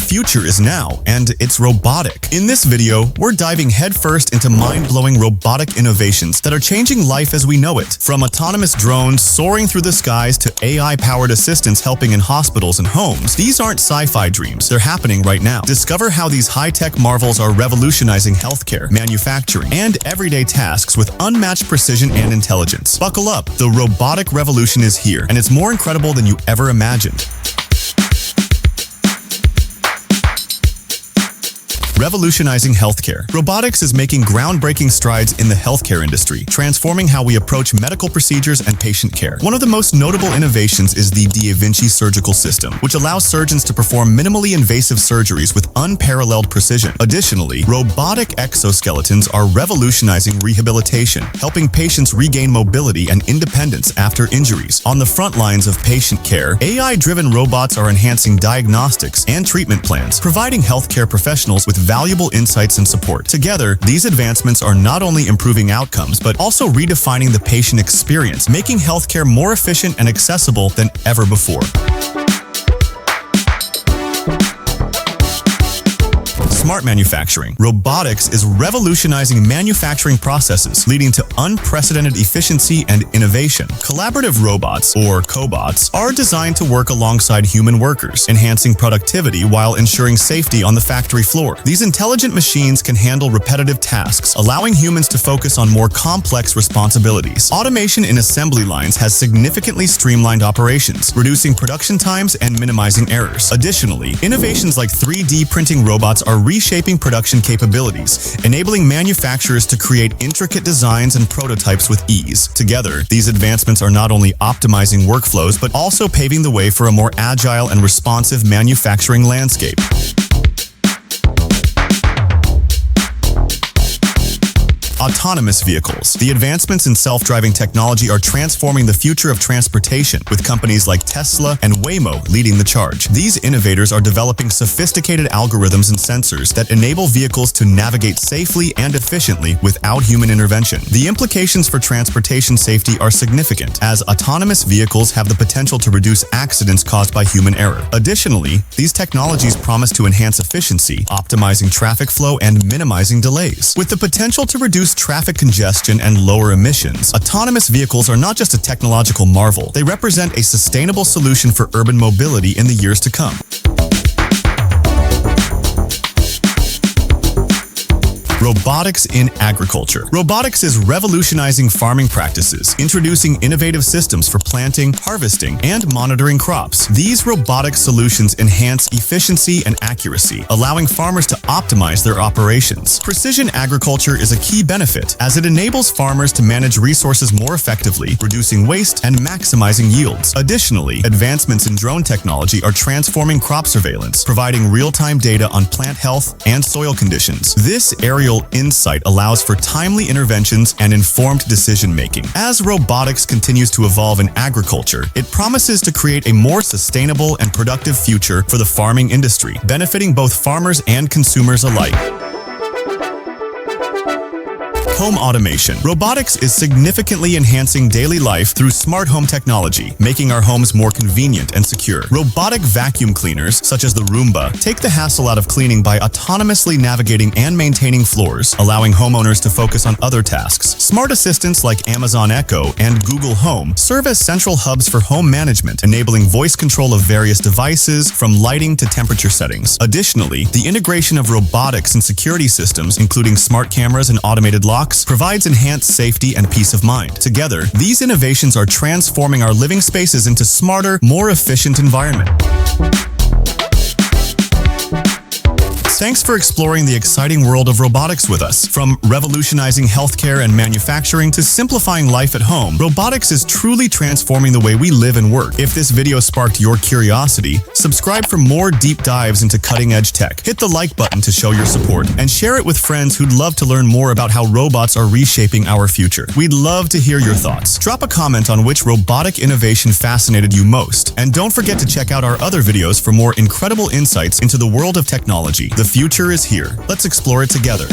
future is now, and it's robotic. In this video, we're diving headfirst into mind-blowing robotic innovations that are changing life as we know it. From autonomous drones soaring through the skies to AI-powered assistants helping in hospitals and homes, these aren't sci-fi dreams, they're happening right now. Discover how these high-tech marvels are revolutionizing healthcare, manufacturing, and everyday tasks with unmatched precision and intelligence. Buckle up, the robotic revolution is here, and it's more incredible than you ever imagined. Revolutionizing healthcare. Robotics is making groundbreaking strides in the healthcare industry, transforming how we approach medical procedures and patient care. One of the most notable innovations is the Da Vinci surgical system, which allows surgeons to perform minimally invasive surgeries with unparalleled precision. Additionally, robotic exoskeletons are revolutionizing rehabilitation, helping patients regain mobility and independence after injuries. On the front lines of patient care, AI-driven robots are enhancing diagnostics and treatment plans, providing healthcare professionals with valuable insights and support. Together, these advancements are not only improving outcomes, but also redefining the patient experience, making healthcare more efficient and accessible than ever before. Smart manufacturing. Robotics is revolutionizing manufacturing processes, leading to unprecedented efficiency and innovation. Collaborative robots, or cobots, are designed to work alongside human workers, enhancing productivity while ensuring safety on the factory floor. These intelligent machines can handle repetitive tasks, allowing humans to focus on more complex responsibilities. Automation in assembly lines has significantly streamlined operations, reducing production times and minimizing errors. Additionally, innovations like 3D printing robots are reshaping production capabilities, enabling manufacturers to create intricate designs and prototypes with ease. Together, these advancements are not only optimizing workflows, but also paving the way for a more agile and responsive manufacturing landscape. Autonomous vehicles. The advancements in self-driving technology are transforming the future of transportation, with companies like Tesla and Waymo leading the charge. These innovators are developing sophisticated algorithms and sensors that enable vehicles to navigate safely and efficiently without human intervention. The implications for transportation safety are significant, as autonomous vehicles have the potential to reduce accidents caused by human error. Additionally, these technologies promise to enhance efficiency, optimizing traffic flow and minimizing delays. With the potential to reduce traffic congestion and lower emissions, autonomous vehicles are not just a technological marvel, they represent a sustainable solution for urban mobility in the years to come. Robotics in agriculture. Robotics is revolutionizing farming practices, introducing innovative systems for planting, harvesting, and monitoring crops. These robotic solutions enhance efficiency and accuracy, allowing farmers to optimize their operations. Precision agriculture is a key benefit, as it enables farmers to manage resources more effectively, reducing waste and maximizing yields. Additionally, advancements in drone technology are transforming crop surveillance, providing real-time data on plant health and soil conditions. This aerial insight allows for timely interventions and informed decision-making. As robotics continues to evolve in agriculture, it promises to create a more sustainable and productive future for the farming industry, benefiting both farmers and consumers alike. Home automation. Robotics is significantly enhancing daily life through smart home technology, making our homes more convenient and secure. Robotic vacuum cleaners, such as the Roomba, take the hassle out of cleaning by autonomously navigating and maintaining floors, allowing homeowners to focus on other tasks. Smart assistants like Amazon Echo and Google Home serve as central hubs for home management, enabling voice control of various devices, from lighting to temperature settings. Additionally, the integration of robotics and security systems, including smart cameras and automated locks, provides enhanced safety and peace of mind. Together, these innovations are transforming our living spaces into smarter, more efficient environments. Thanks for exploring the exciting world of robotics with us. From revolutionizing healthcare and manufacturing to simplifying life at home, robotics is truly transforming the way we live and work. If this video sparked your curiosity, subscribe for more deep dives into cutting-edge tech. Hit the like button to show your support, and share it with friends who'd love to learn more about how robots are reshaping our future. We'd love to hear your thoughts. Drop a comment on which robotic innovation fascinated you most, and don't forget to check out our other videos for more incredible insights into the world of technology. The future is here. Let's explore it together.